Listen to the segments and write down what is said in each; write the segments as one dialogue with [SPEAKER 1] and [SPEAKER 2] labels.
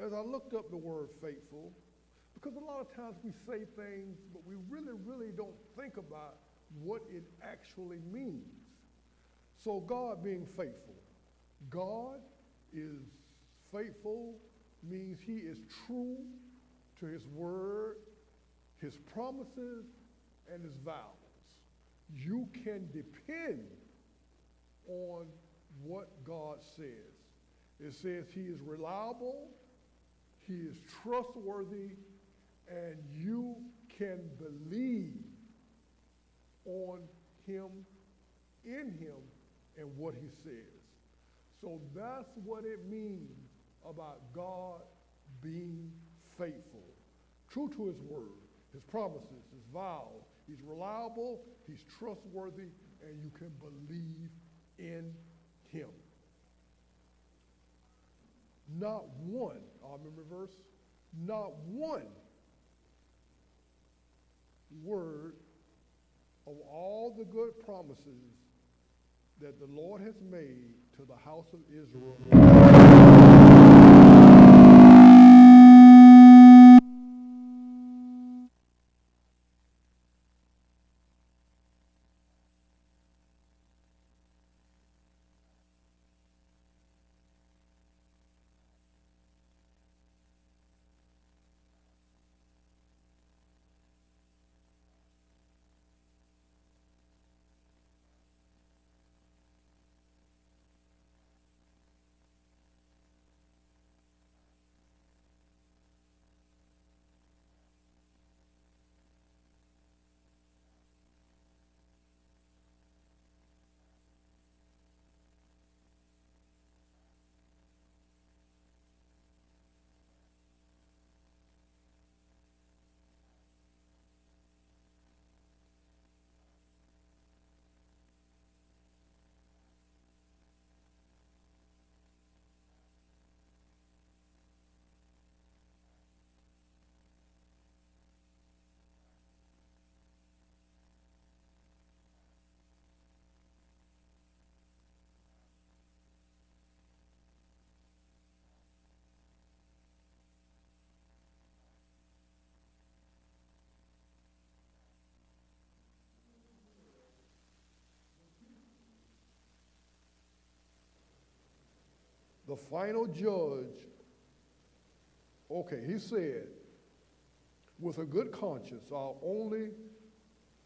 [SPEAKER 1] as I looked up the word faithful, because a lot of times we say things, but we really don't think about what it actually means. So God being faithful. God is faithful means he is true to his word, his promises, and his vows. You can depend on what God says. It says he is reliable, he is trustworthy, and you can believe on him, in him, and what he says. So that's what it means about God being faithful. True to his word, his promises, his vows. He's reliable, he's trustworthy, and you can believe in him. Not one, I remember verse, not one word of all the good promises that the Lord has made to the house of Israel. The final judge, okay, he said, with a good conscience, our only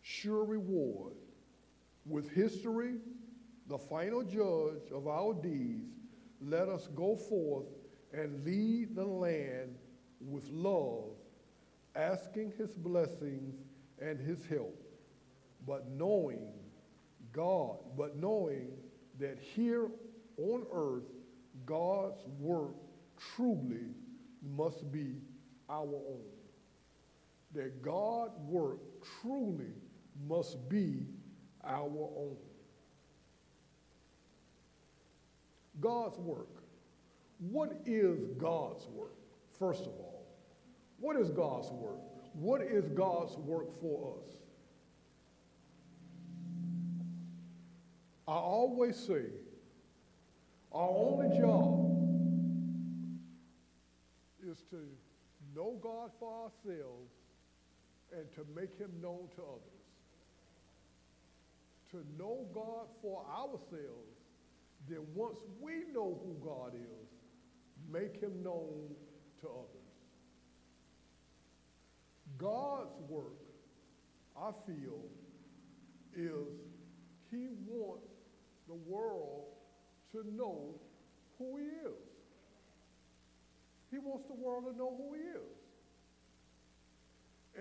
[SPEAKER 1] sure reward, with history, the final judge of our deeds, let us go forth and lead the land with love, asking his blessings and his help, but knowing that here on earth, God's work truly must be our own. That God's work truly must be our own. God's work. What is God's work? First of all, what is God's work? What is God's work for us? I always say, our only job is to know God for ourselves and to make him known to others. To know God for ourselves, then once we know who God is, make him known to others. God's work, I feel, is he wants the world to know who he is. He wants the world to know who he is.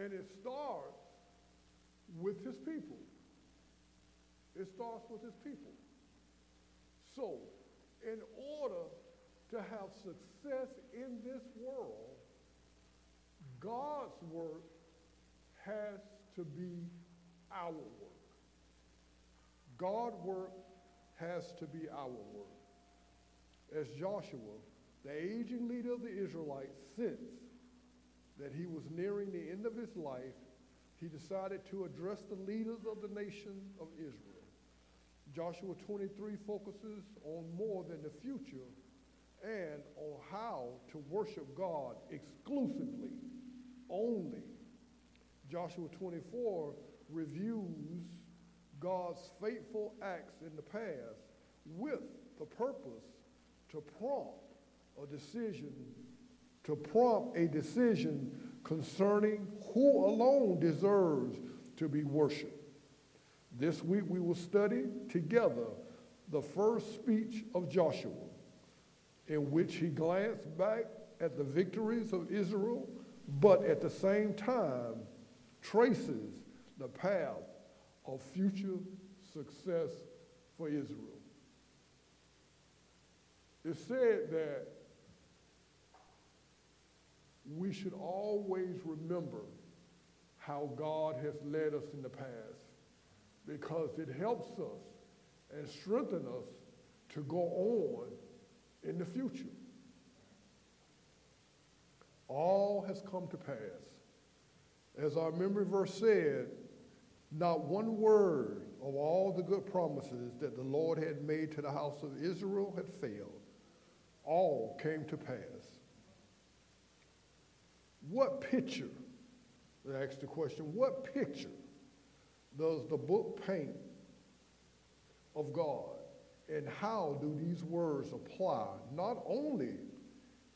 [SPEAKER 1] And it starts with his people. It starts with his people. So, in order to have success in this world, God's work has to be our work. God's work has to be our work. As Joshua, the aging leader of the Israelites, sensed that he was nearing the end of his life, he decided to address the leaders of the nation of Israel. Joshua 23 focuses on more than the future and on how to worship God exclusively, only. Joshua 24 reviews God's faithful acts in the past with the purpose to prompt a decision concerning who alone deserves to be worshiped. This week we will study together the first speech of Joshua, in which he glanced back at the victories of Israel, but at the same time traces the path of future success for Israel. It's said that we should always remember how God has led us in the past, because it helps us and strengthens us to go on in the future. All has come to pass. As our memory verse said, not one word of all the good promises that the Lord had made to the house of Israel had failed. All came to pass. What picture, I asked the question, what picture does the book paint of God? And how do these words apply not only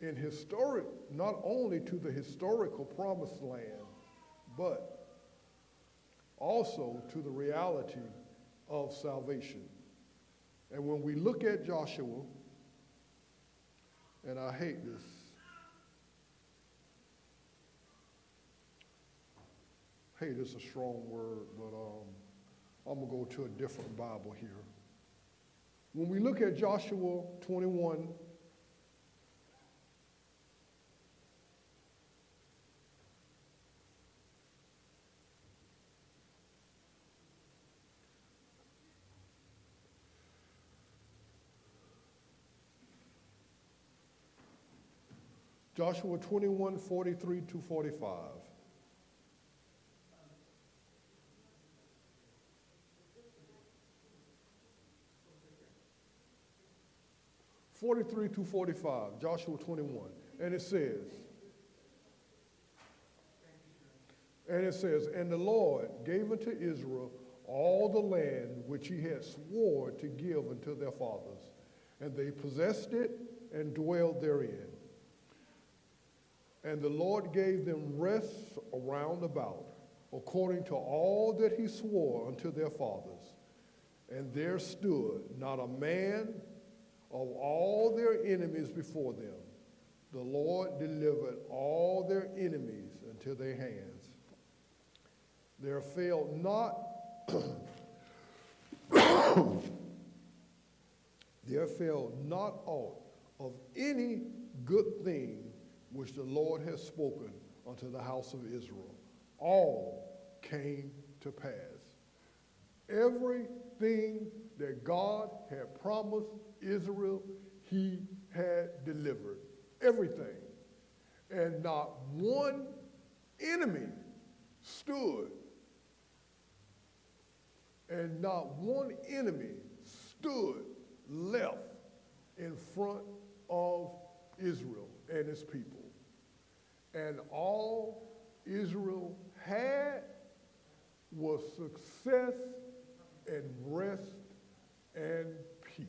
[SPEAKER 1] to the historical promised land, but also to the reality of salvation? And when we look at Joshua, and I hate this, hate is a strong word, but I'm going to go to a different Bible here. When we look at Joshua 21, Joshua 21, 43 to 45. 43 to 45, Joshua 21. And it says, and the Lord gave unto Israel all the land which he had swore to give unto their fathers, and they possessed it and dwelled therein. And the Lord gave them rest around about, according to all that he swore unto their fathers. And there stood not a man of all their enemies before them. The Lord delivered all their enemies into their hands. There fell not aught of any good thing which the Lord has spoken unto the house of Israel. All came to pass. Everything that God had promised Israel, he had delivered. Everything. And not one enemy stood. And not one enemy stood left in front of Israel and his people. And all Israel had was success and rest and peace.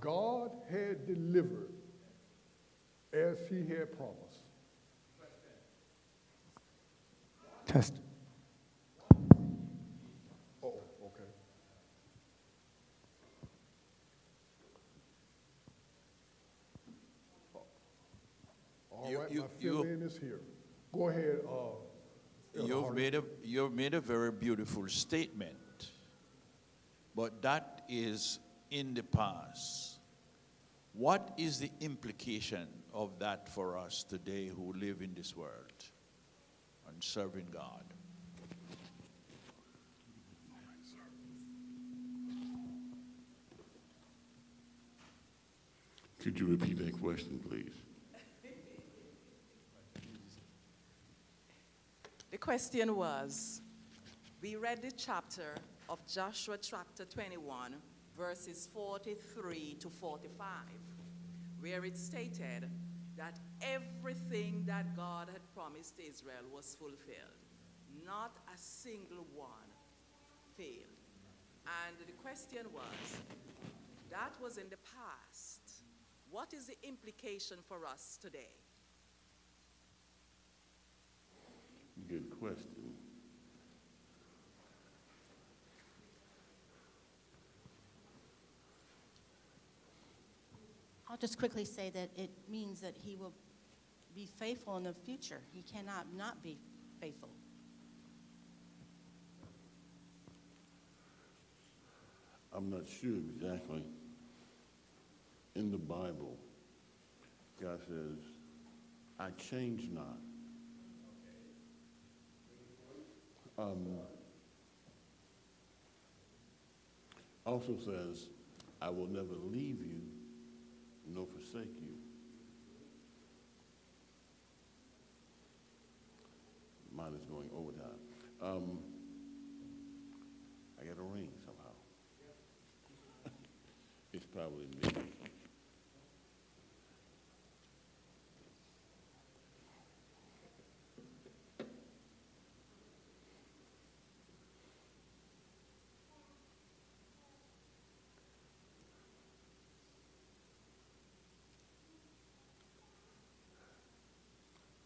[SPEAKER 1] God had delivered as he had promised.
[SPEAKER 2] Test.
[SPEAKER 1] Oh, okay. All right, my fill-in is here. Go ahead,
[SPEAKER 3] You've made a very beautiful statement, but that is in the past. What is the implication of that for us today who live in this world and serving God?
[SPEAKER 4] Could you repeat that question, please?
[SPEAKER 5] The question was, we read the chapter of Joshua chapter 21, verses 43 to 45, where it stated that everything that God had promised Israel was fulfilled. Not a single one failed. And the question was, that was in the past. What is the implication for us today?
[SPEAKER 4] Good question.
[SPEAKER 6] I'll just quickly say that it means that he will be faithful in the future. He cannot not be faithful.
[SPEAKER 4] I'm not sure exactly. In the Bible, God says, I change not. Also says, I will never leave you nor forsake you. Mine is going overtime. I got a ring somehow. It's probably me.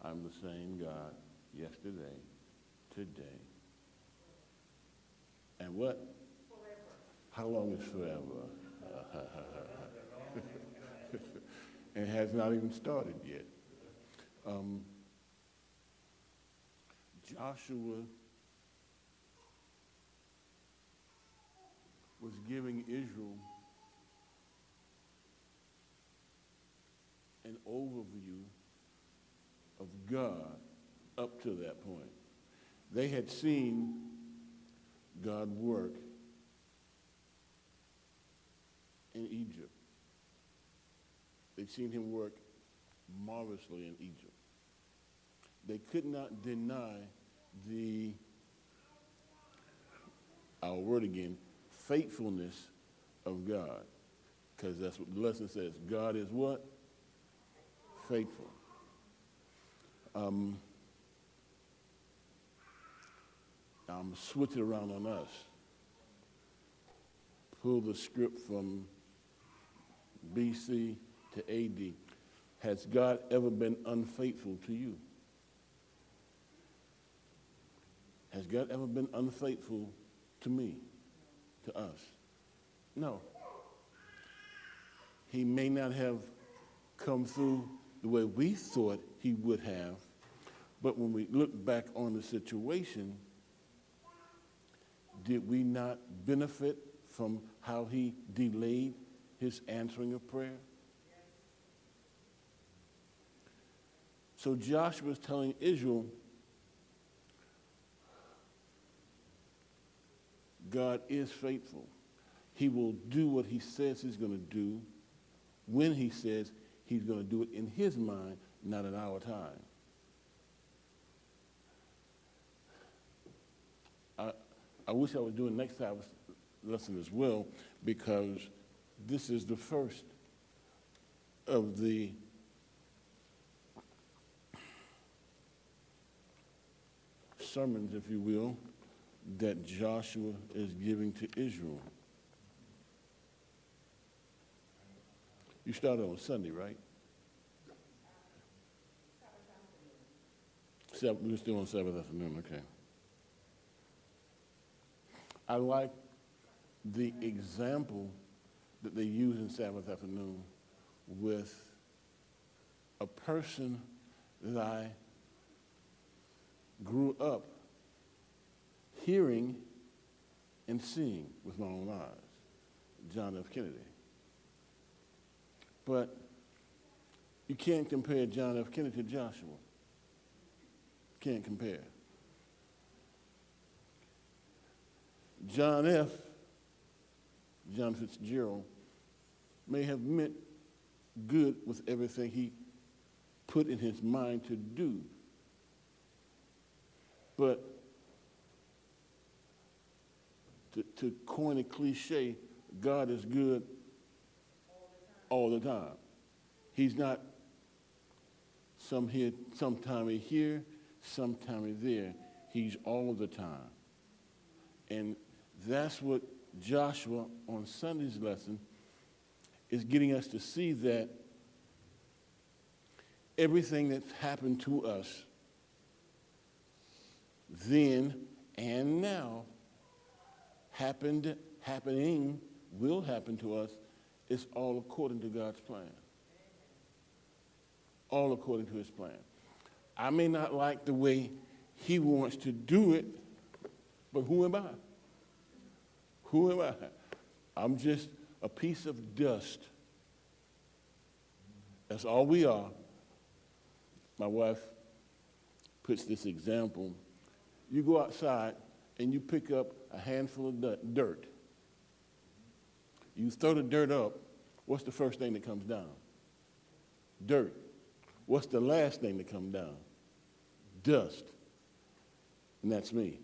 [SPEAKER 4] I'm the same God yesterday, today, and what? Forever. How long is forever? And it has not even started yet. Joshua was giving Israel an overview of God up to that point. They had seen God work in Egypt. They'd seen him work marvelously in Egypt. They could not deny our word again, faithfulness of God. Because that's what the lesson says. God is what? Faithful. I'm switch it around on us. Pull the script from BC to AD. Has God ever been unfaithful to you? Has God ever been unfaithful to me, to us? No. He may not have come through the way we thought he would have, but when we look back on the situation, did we not benefit from how he delayed his answering of prayer? So Joshua is telling Israel, God is faithful. He will do what he says he's going to do when he says he's going to do it in his mind, not in our time. I wish I was doing next Sabbath lesson as well, because this is the first of the sermons, if you will, that Joshua is giving to Israel. You started on Sunday, right? We're still on Sabbath afternoon, okay. I like the example that they use in Sabbath afternoon with a person that I grew up hearing and seeing with my own eyes, John F. Kennedy. But you can't compare John F. Kennedy to Joshua. Can't compare. John Fitzgerald, may have meant good with everything he put in his mind to do. But to coin a cliche, God is good all the time. He's not sometime he's here, sometime he's there. He's all the time. And that's what Joshua on Sunday's lesson is getting us to see, that everything that's happened to us then and now happening, will happen to us, is all according to God's plan. All according to his plan. I may not like the way he wants to do it, but who am I? Who am I? I'm just a piece of dust. That's all we are. My wife puts this example. You go outside and you pick up a handful of dirt. You throw the dirt up, what's the first thing that comes down? Dirt. What's the last thing that comes down? Dust. And that's me.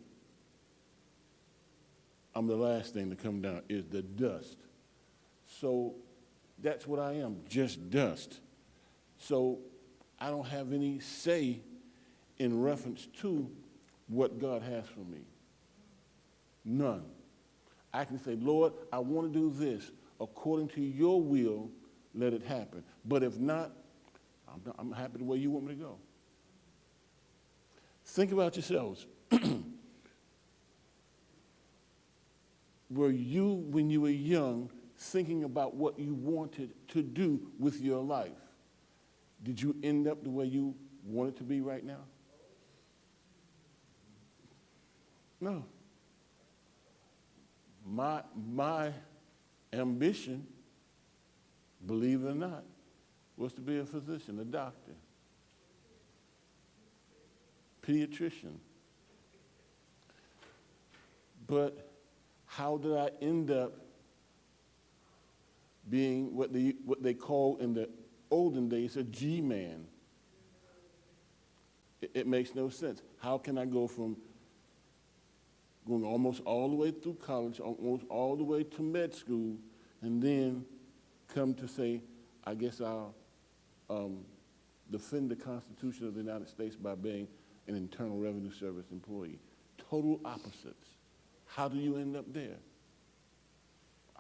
[SPEAKER 4] I'm the last thing to come down, is the dust. So that's what I am, just dust. So I don't have any say in reference to what God has for me. None. I can say, Lord, I want to do this. According to your will, let it happen. But if not, I'm happy the way you want me to go. Think about yourselves. Were you, when you were young, thinking about what you wanted to do with your life? Did you end up the way you want it to be right now? No. My ambition, believe it or not, was to be a physician, a doctor, pediatrician. But how did I end up being what they call in the olden days a G-man? It makes no sense. How can I go from going almost all the way through college, almost all the way to med school, and then come to say, I guess I'll defend the Constitution of the United States by being an Internal Revenue Service employee? Total opposites. How do you end up there?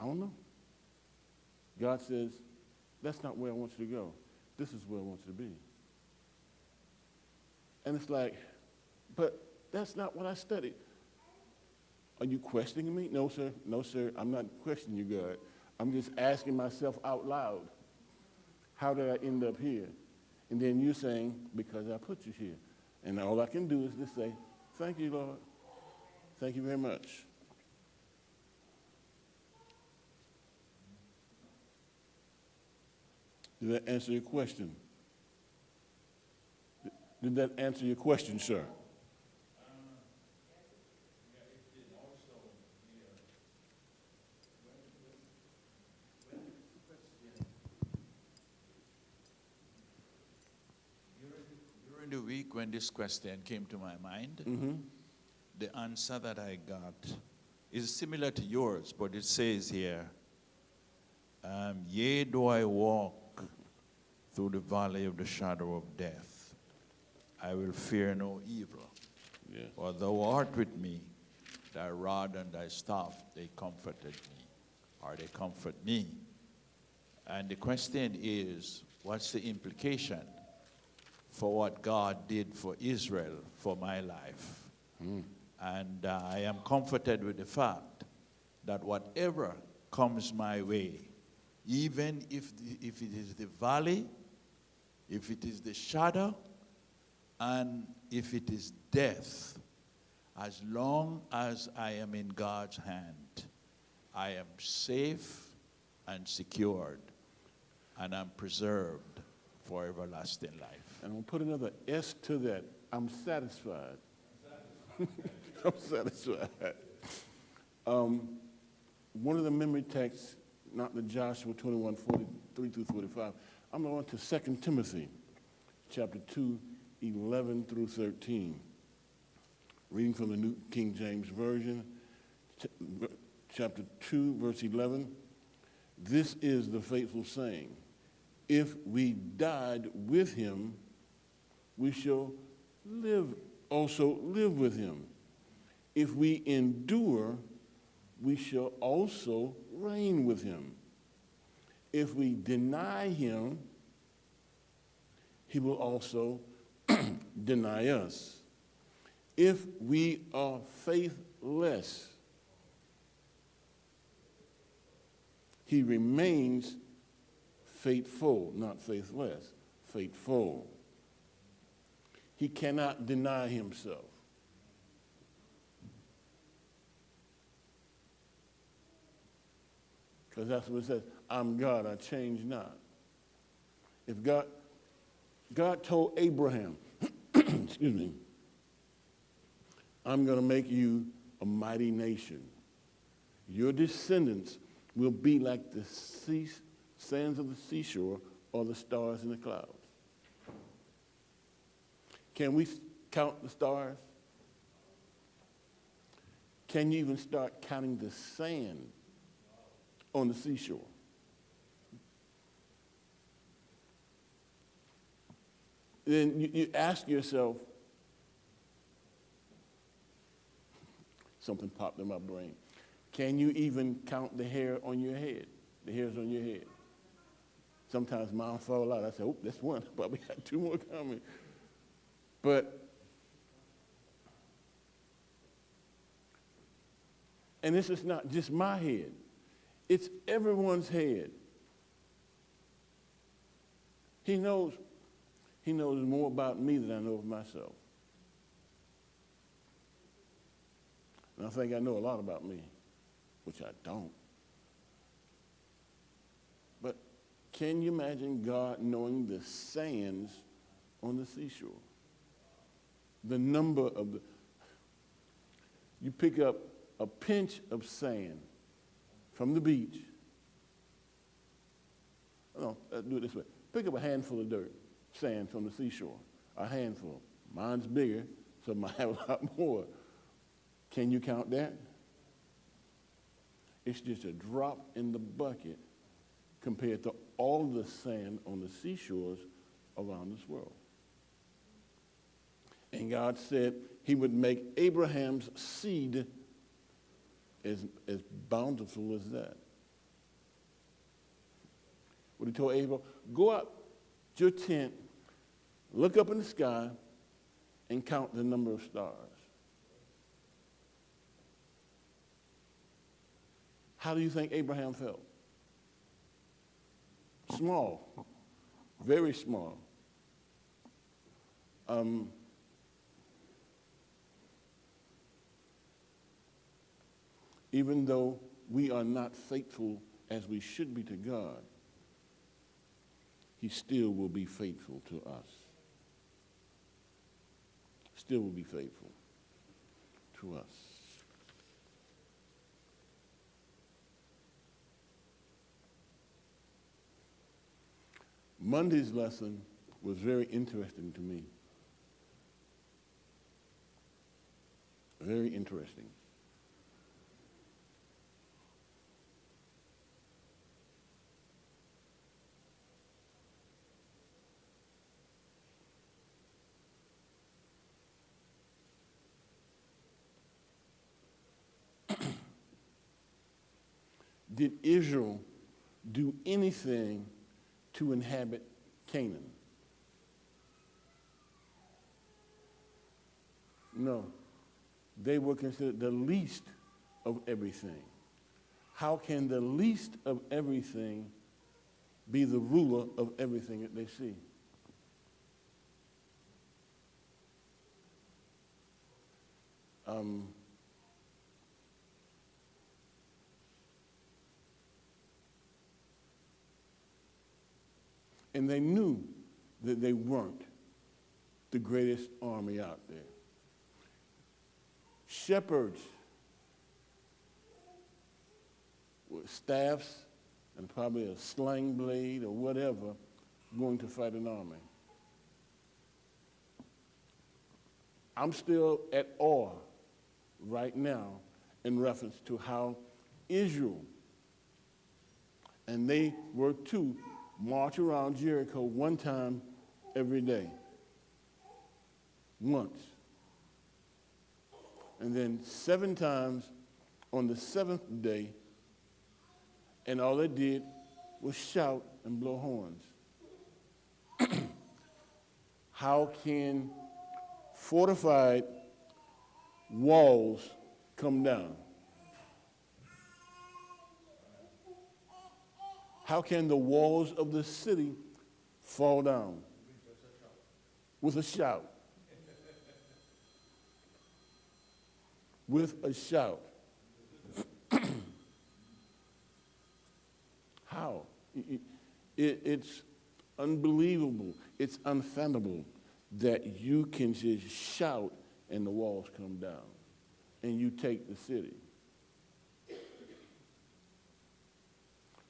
[SPEAKER 4] I don't know. God says, that's not where I want you to go. This is where I want you to be. And it's like, but that's not what I studied. Are you questioning me? No, sir. No, sir. I'm not questioning you, God. I'm just asking myself out loud, how did I end up here? And then you're saying, because I put you here. And all I can do is just say, thank you, Lord. Thank you very much. Did that answer your question? Did that answer your question, sir?
[SPEAKER 3] During the week when this question came to my mind, the answer that I got is similar to yours, but it says here, yea, though I walk through the valley of the shadow of death, I will fear no evil.
[SPEAKER 4] Yes.
[SPEAKER 3] For thou art with me, thy rod and thy staff, they comforted me, or they comfort me. And the question is, what's the implication for what God did for Israel for my life? And I am comforted with the fact that whatever comes my way, even if it is the valley, if it is the shadow, and if it is death, as long as I am in God's hand, I am safe and secured, and I'm preserved for everlasting life.
[SPEAKER 4] And I'll put another S to that. I'm satisfied. I'm satisfied. One of the memory texts, not the Joshua 21, 43 through 45, I'm going to 2 Timothy, chapter 2, 11 through 13. Reading from the New King James Version, chapter 2, verse 11, this is the faithful saying, if we died with him, we shall also live with him. If we endure, we shall also reign with him. If we deny him, he will also deny us. If we are faithless, he remains faithful, not faithless, faithful. He cannot deny himself. Because that's what it says, I'm God, I change not. If God told Abraham, excuse me, I'm going to make you a mighty nation. Your descendants will be like the sands of the seashore or the stars in the clouds. Can we count the stars? Can you even start counting the sand on the seashore? Then you ask yourself, something popped in my brain. Can you even count the hair on your head, the hairs on your head? Sometimes mine fall out. I say, oh, that's one. Probably got two more coming. But, and this is not just my head. It's everyone's head. He knows more about me than I know of myself. And I think I know a lot about me, which I don't. But can you imagine God knowing the sands on the seashore? The number of you pick up a pinch of sand from the beach. No, let's do it this way. Pick up a handful of dirt, sand from the seashore, a handful. Mine's bigger, so I might have a lot more. Can you count that? It's just a drop in the bucket compared to all the sand on the seashores around this world. And God said he would make Abraham's seed as bountiful as that. What he told Abraham, go out to your tent, look up in the sky, and count the number of stars. How do you think Abraham felt? Small, very small. Even though we are not faithful as we should be to God, he still will be faithful to us. Still will be faithful to us. Monday's lesson was very interesting to me. Very interesting. Did Israel do anything to inhabit Canaan? No. They were considered the least of everything. How can the least of everything be the ruler of everything that they see? And they knew that they weren't the greatest army out there. Shepherds with staffs and probably a sling blade or whatever going to fight an army. I'm still at awe right now in reference to how Israel. And they were to march around Jericho one time every day. Once. And then 7 times on the 7th day, and all they did was shout and blow horns. How can fortified walls come down? How can the walls of the city fall down? With a shout. With a shout. How? It's unbelievable. It's unfathomable that you can just shout and the walls come down and you take the city.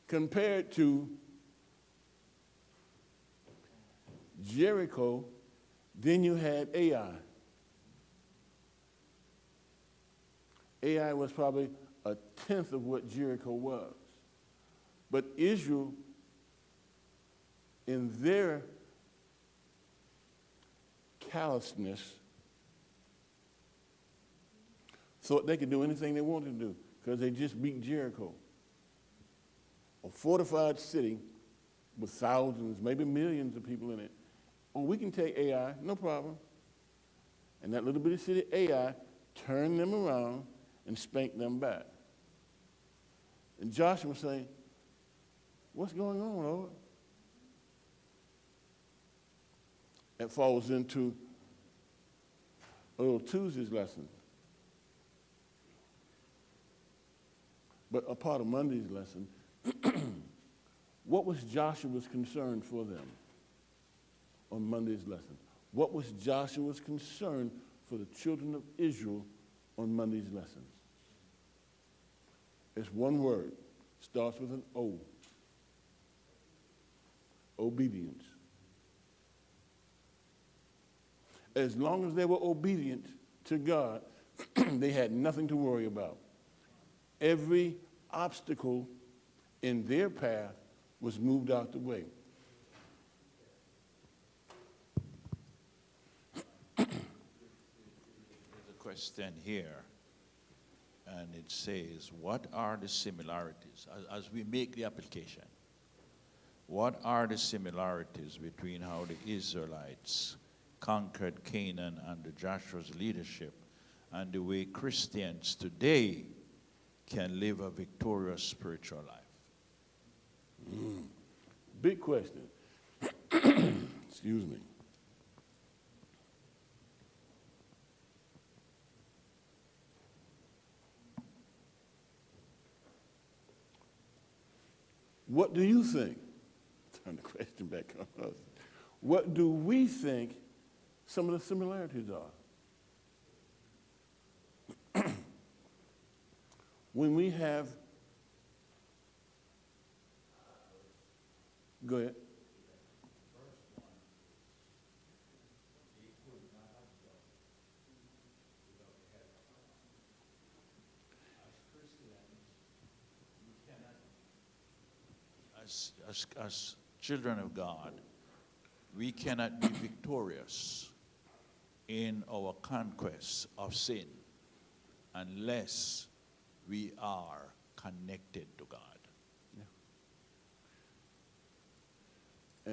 [SPEAKER 4] Compared to Jericho, then you had Ai. Ai was probably 1/10 of what Jericho was. But Israel, in their callousness, thought they could do anything they wanted to do because they just beat Jericho. A fortified city with thousands, maybe millions of people in it. Oh, we can take Ai, no problem. And that little bitty city, Ai, turned them around and spanked them back. And Joshua was saying, what's going on, Lord? That falls into a little Tuesday's lesson. But a part of Monday's lesson, what was Joshua's concern for them on Monday's lesson? What was Joshua's concern for the children of Israel on Monday's lesson? It's one word, starts with an O. Obedience. As long as they were obedient to God, they had nothing to worry about. Every obstacle in their path was moved out the way.
[SPEAKER 3] There's a question here, and it says, what are the similarities? As we make the application, what are the similarities between how the Israelites conquered Canaan under Joshua's leadership and the way Christians today can live a victorious spiritual life?
[SPEAKER 4] Big question. Excuse me. What do you think? Turn the question back on us. What do we think some of the similarities are? When we have, go ahead.
[SPEAKER 3] As children of God, we cannot be victorious in our conquest of sin unless we are connected to God.
[SPEAKER 4] Yeah.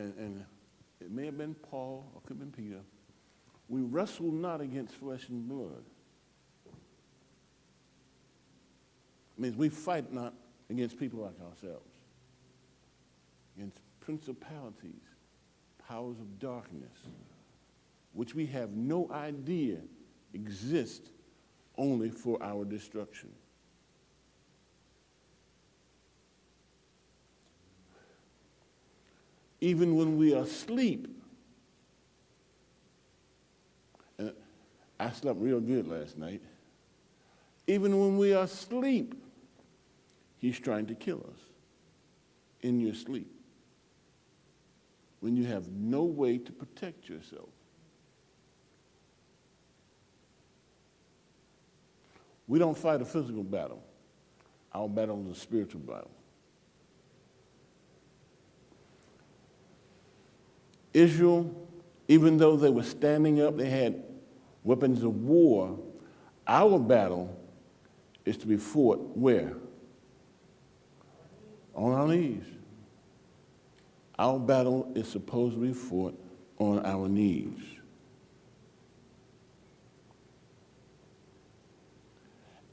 [SPEAKER 4] And it may have been Paul or could have been Peter. We wrestle not against flesh and blood. It means we fight not against people like ourselves, against principalities, powers of darkness, which we have no idea exist only for our destruction. Even when we are asleep, and I slept real good last night, even when we are asleep, he's trying to kill us in your sleep when you have no way to protect yourself. We don't fight a physical battle. Our battle is a spiritual battle. Israel, even though they were standing up, they had weapons of war. Our battle is to be fought where? On our knees. Our battle is supposed to be fought on our knees.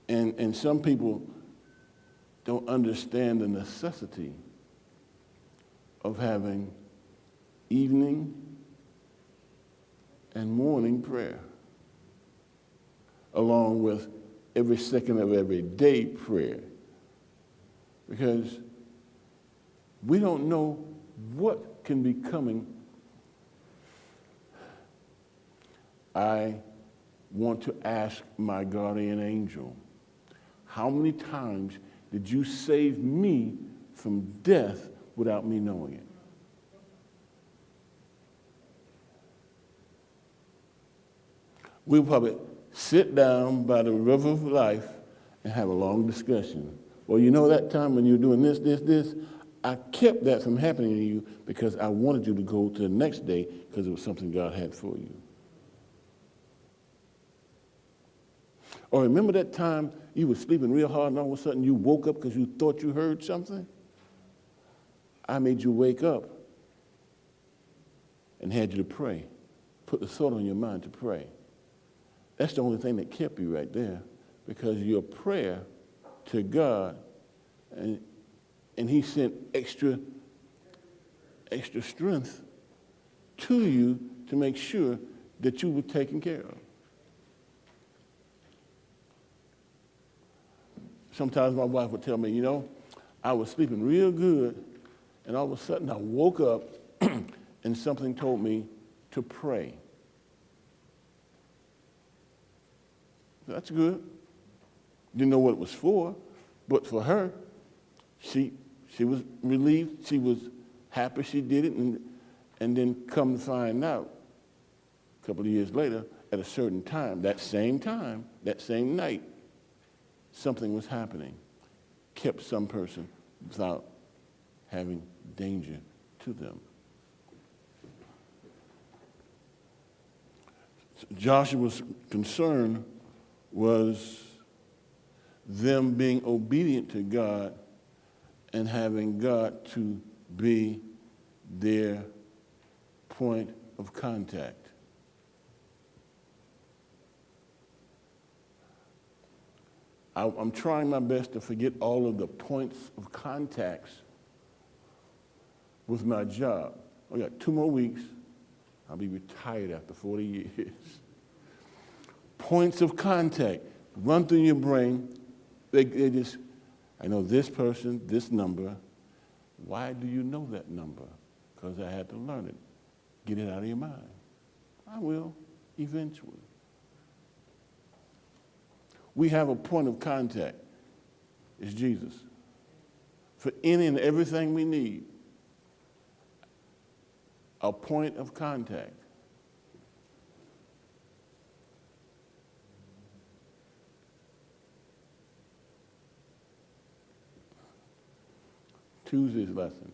[SPEAKER 4] And some people don't understand the necessity of having evening and morning prayer, along with every second of every day prayer, because we don't know what can be coming. I want to ask my guardian angel, how many times did you save me from death without me knowing it? We'll probably sit down by the river of life and have a long discussion. Well, you know that time when you were doing this, I kept that from happening to you because I wanted you to go to the next day because it was something God had for you. Or remember that time you were sleeping real hard and all of a sudden you woke up because you thought you heard something? I made you wake up and had you to pray. Put the thought on your mind to pray. That's the only thing that kept you right there, because your prayer to God, and he sent extra strength to you to make sure that you were taken care of. Sometimes my wife would tell me, I was sleeping real good, and all of a sudden I woke up and something told me to pray. That's good. Didn't know what it was for, but for her, she was relieved, she was happy she did it, and then come to find out a couple of years later, at a certain time, that same night, something was happening, kept some person without having danger to them. So Joshua's concern was them being obedient to God and having God to be their point of contact. I'm trying my best to forget all of the points of contacts with my job. I got 2 more weeks. I'll be retired after 40 years. Points of contact run through your brain. They just, I know this person, this number. Why do you know that number? Because I had to learn it. Get it out of your mind. I will, eventually. We have a point of contact. It's Jesus. For any and everything we need, a point of contact. Tuesday's lesson.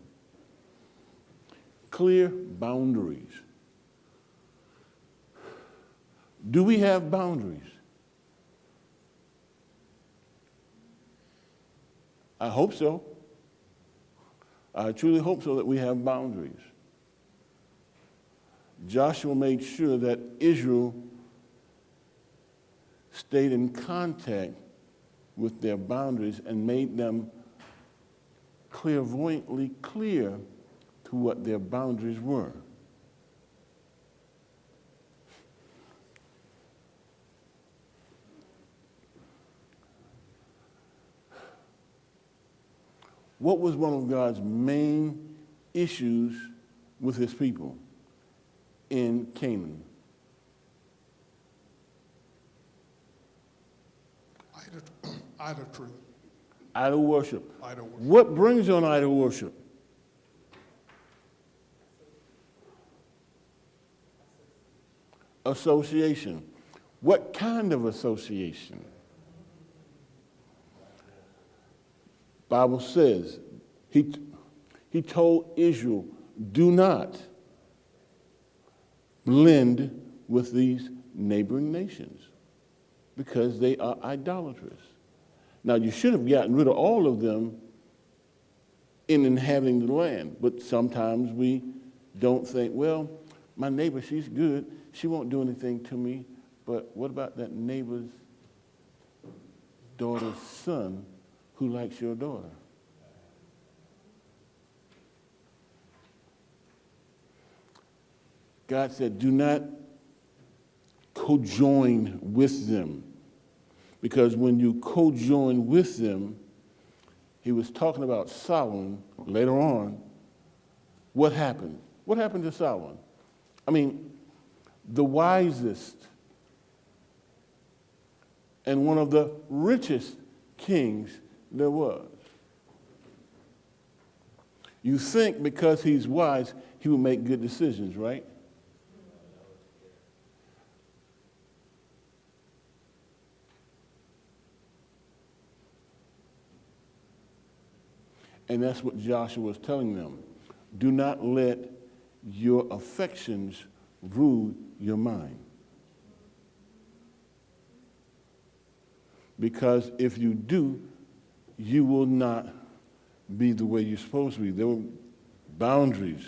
[SPEAKER 4] Clear boundaries. Do we have boundaries? I hope so. I truly hope so, that we have boundaries. Joshua made sure that Israel stayed in contact with their boundaries and made them clairvoyantly clear to what their boundaries were. What was one of God's main issues with his people in Canaan?
[SPEAKER 1] Idolatry.
[SPEAKER 4] Idol worship.
[SPEAKER 1] Idol worship.
[SPEAKER 4] What brings on idol worship? Association. What kind of association? Bible says, he told Israel, do not blend with these neighboring nations because they are idolatrous. Now, you should have gotten rid of all of them in inhabiting the land, but sometimes we don't think, well, my neighbor, she's good. She won't do anything to me, but what about that neighbor's daughter's son who likes your daughter? God said, do not co-join with them, because when you co-join with them, he was talking about Solomon later on. What happened? What happened to Solomon? I mean, the wisest and one of the richest kings there was. You think because he's wise, he will make good decisions, right? And that's what Joshua was telling them. Do not let your affections rule your mind. Because if you do, you will not be the way you're supposed to be. There were boundaries.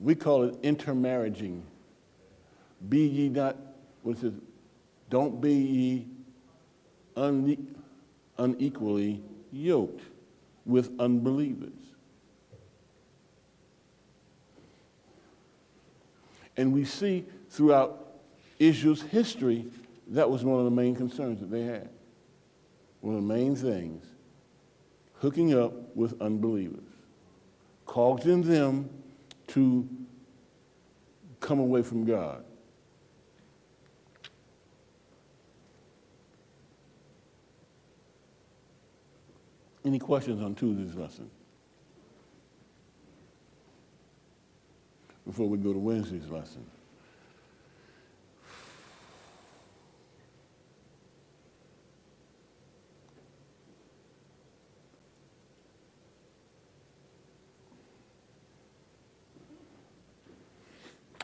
[SPEAKER 4] We call it intermarrying. Be ye not, what it says, don't be ye unequally yoked with unbelievers. And we see throughout Israel's history, that was one of the main concerns that they had. One of the main things, hooking up with unbelievers, causing them to come away from God. Any questions on Tuesday's lesson? Before we go to Wednesday's lesson.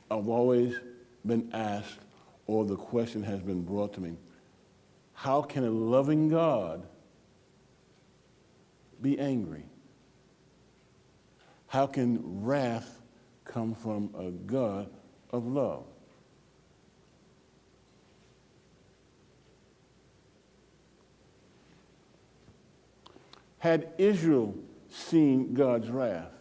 [SPEAKER 4] I've always been asked, or the question has been brought to me, how can a loving God be angry? How can wrath come from a God of love? Had Israel seen God's wrath,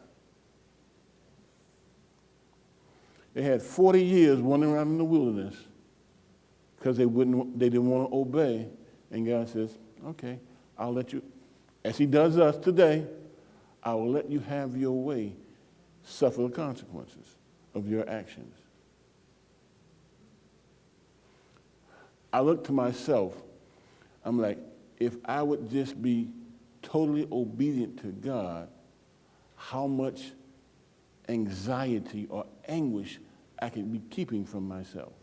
[SPEAKER 4] they had 40 years wandering around in the wilderness because they didn't want to obey. And God says, okay, I'll let you, as he does us today, I will let you have your way, suffer the consequences of your actions. I look to myself, I'm like, if I would just be totally obedient to God, how much anxiety or anguish I could be keeping from myself.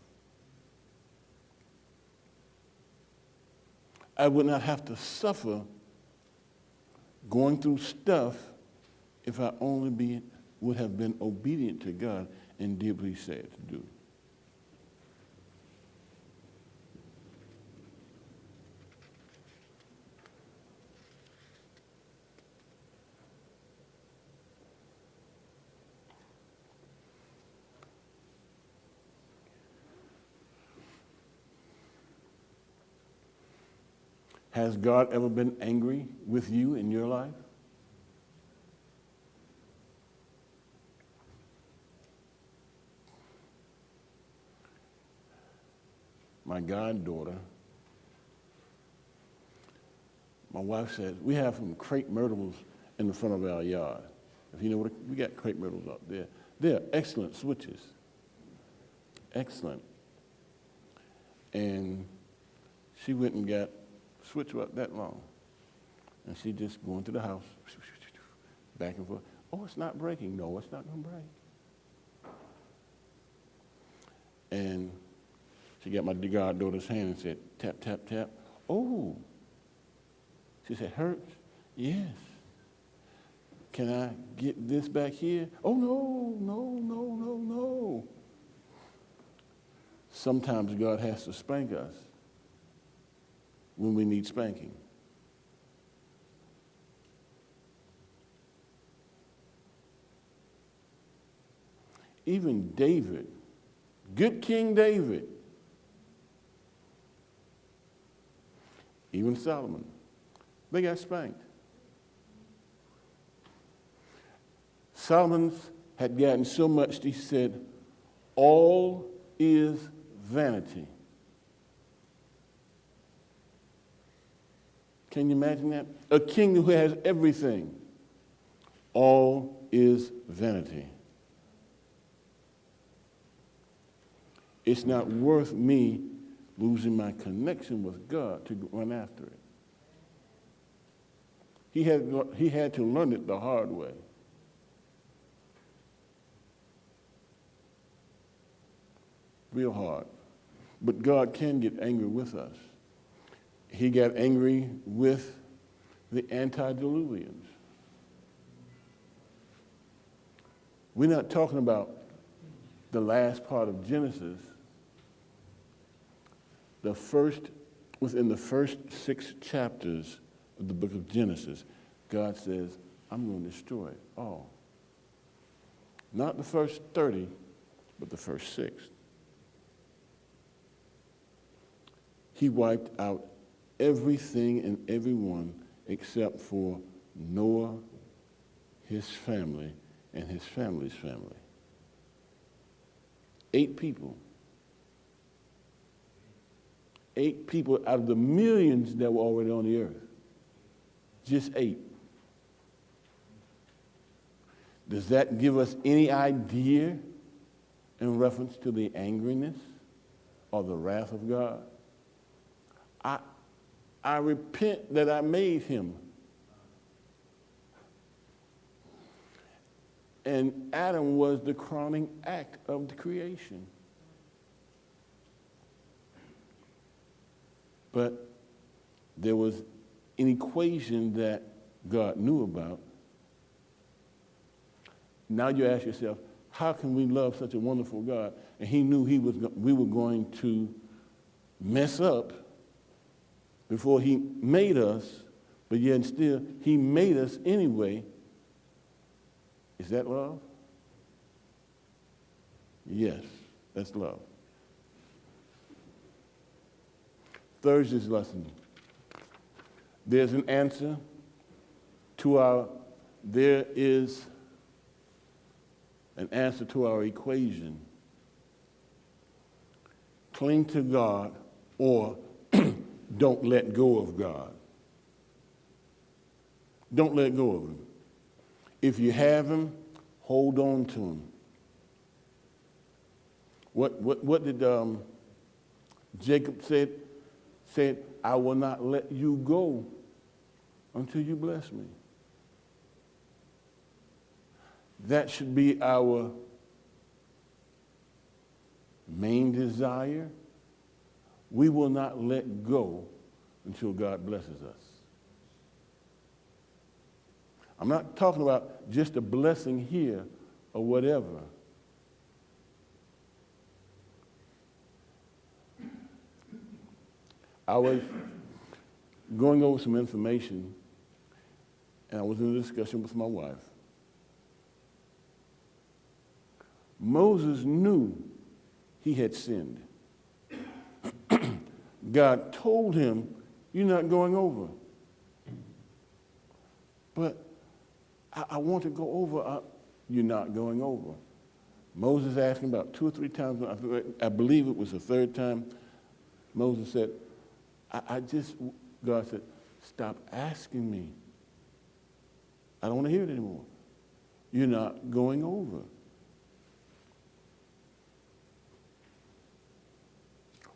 [SPEAKER 4] I would not have to suffer going through stuff if I only would have been obedient to God and did what he said to do. Has God ever been angry with you in your life? My goddaughter, my wife says, we have some crepe myrtles in the front of our yard. If you know what, we got crepe myrtles up there. They're excellent switches. Excellent. And she went and got switch up that long. And she just going to the house, back and forth. Oh, it's not breaking. No, it's not going to break. And she got my goddaughter's hand and said, tap, tap, tap. Oh. She said, hurts? Yes. Can I get this back here? Oh, no, no, no, no, no. Sometimes God has to spank us when we need spanking. Even David, good King David, even Solomon, they got spanked. Solomon had gotten so much, he said, all is vanity. Can you imagine that? A king who has everything. All is vanity. It's not worth me losing my connection with God to run after it. He had to learn it the hard way. Real hard. But God can get angry with us. He got angry with the antediluvians. We're not talking about the last part of Genesis. Within the first 6 chapters of the book of Genesis, God says, I'm going to destroy it all. Not the first 30, but the first 6. He wiped out everything and everyone except for Noah, his family, and his family's family. 8 people. 8 people out of the millions that were already on the earth. Just 8. Does that give us any idea in reference to the angriness or the wrath of God? I repent that I made him. And Adam was the crowning act of the creation. But there was an equation that God knew about. Now you ask yourself, how can we love such a wonderful God? And he knew we were going to mess up before he made us, but yet still he made us anyway. Is that love? Yes, that's love. Thursday's lesson. There is an answer to our equation. Cling to God or don't let go of God. Don't let go of him. If you have him, hold on to him. What did Jacob said, I will not let you go until you bless me. That should be our main desire. We will not let go until God blesses us. I'm not talking about just a blessing here or whatever. I was going over some information, and I was in a discussion with my wife. Moses knew he had sinned. God told him, you're not going over. But I want to go over. You're not going over. Moses asked him about 2 or 3 times. I believe it was the 3rd time. Moses said, God said, stop asking me. I don't want to hear it anymore. You're not going over.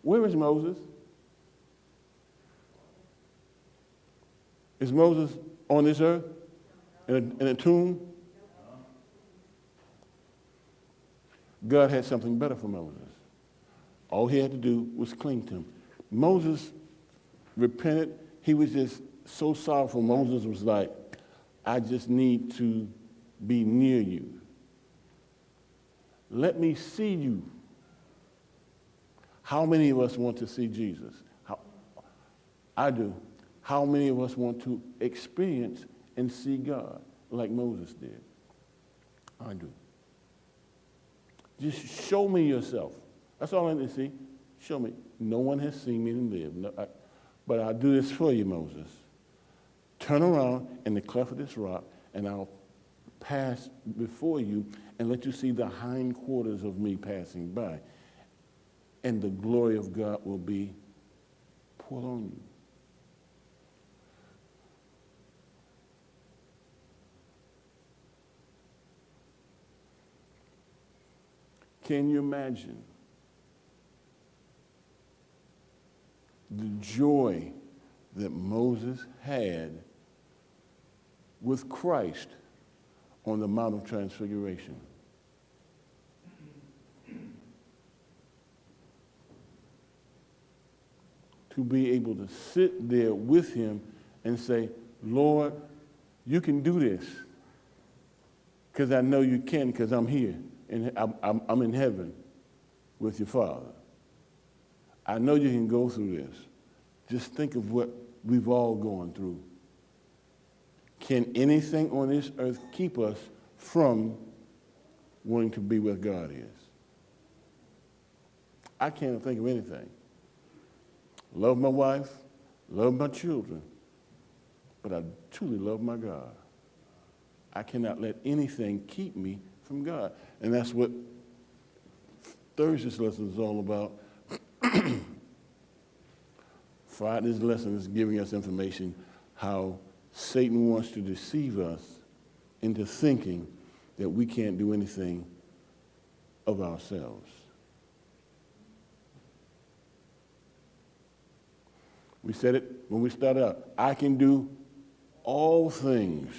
[SPEAKER 4] Where is Moses? Is Moses on this earth in a tomb? God had something better for Moses. All he had to do was cling to him. Moses repented. He was just so sorrowful. Moses was like, I just need to be near you. Let me see you. How many of us want to see Jesus? I do. How many of us want to experience and see God like Moses did? I do. Just show me yourself. That's all I need to see. Show me. No one has seen me and lived. No, but I'll do this for you, Moses. Turn around in the cleft of this rock, and I'll pass before you and let you see the hindquarters of me passing by. And the glory of God will be poured on you. Can you imagine the joy that Moses had with Christ on the Mount of Transfiguration? To be able to sit there with him and say, Lord, you can do this because I know you can, because I'm here and I'm in heaven with your Father. I know you can go through this. Just think of what we've all gone through. Can anything on this earth keep us from wanting to be where God is? I can't think of anything. Love my wife, love my children, but I truly love my God. I cannot let anything keep me from God. And that's what Thursday's lesson is all about. Friday's lesson is giving us information how Satan wants to deceive us into thinking that we can't do anything of ourselves. We said it when we started out. I can do all things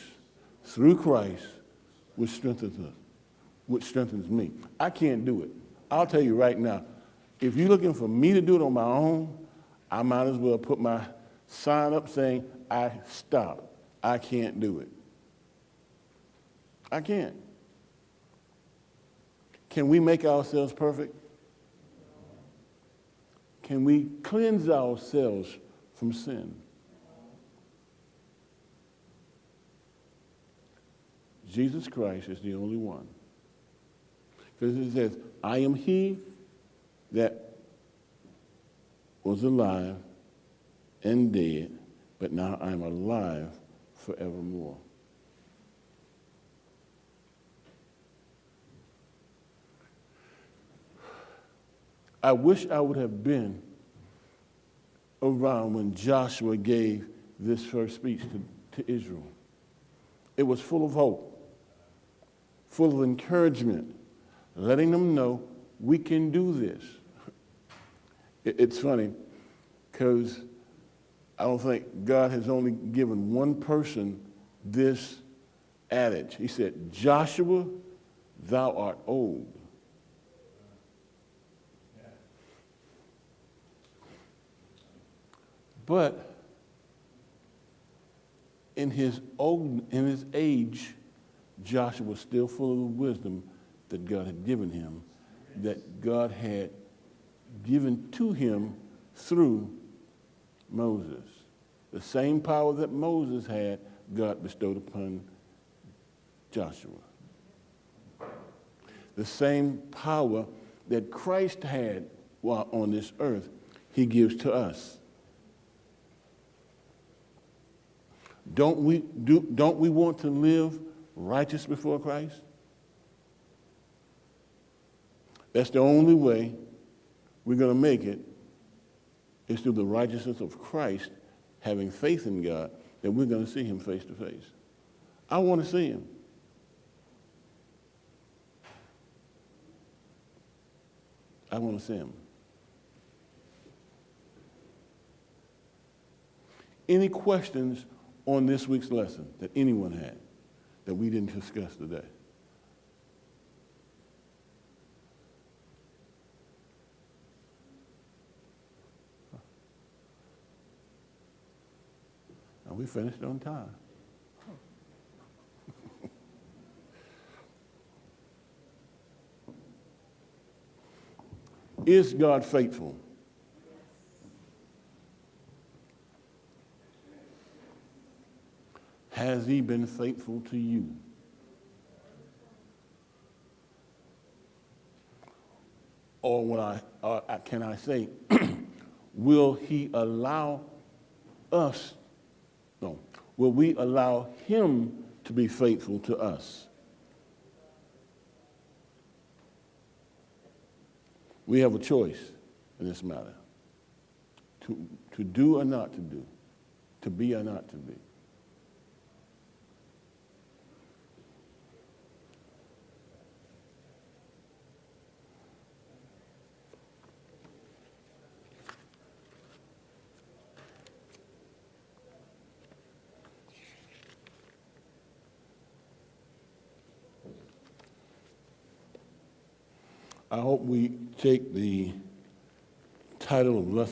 [SPEAKER 4] through Christ, which strengthens me. I can't do it. I'll tell you right now, if you're looking for me to do it on my own, I might as well put my sign up saying, I stop. I can't do it. I can't. Can we make ourselves perfect? Can we cleanse ourselves from sin? Jesus Christ is the only one. Because it says, I am he that was alive and dead, but now I am alive forevermore. I wish I would have been around when Joshua gave this first speech to Israel. It was full of hope, full of encouragement, letting them know we can do this. It's funny, because I don't think God has only given one person this adage. He said, Joshua, thou art old. But in his age, Joshua was still full of the wisdom that God had given him, that God had given to him through Moses. The same power that Moses had, God bestowed upon Joshua. The same power that Christ had while on this earth, he gives to us. Don't we want to live righteous before Christ? That's the only way we're going to make it, is through the righteousness of Christ, having faith in God, that we're going to see him face to face. I want to see him. I want to see him. Any questions on this week's lesson that anyone had that we didn't discuss today? we finished on time. Is God faithful? Has he been faithful to you? Or can I say, will he allow us, no, will we allow him to be faithful to us? We have a choice in this matter, to do or not to do, to be or not to be. I hope we take the title of lesson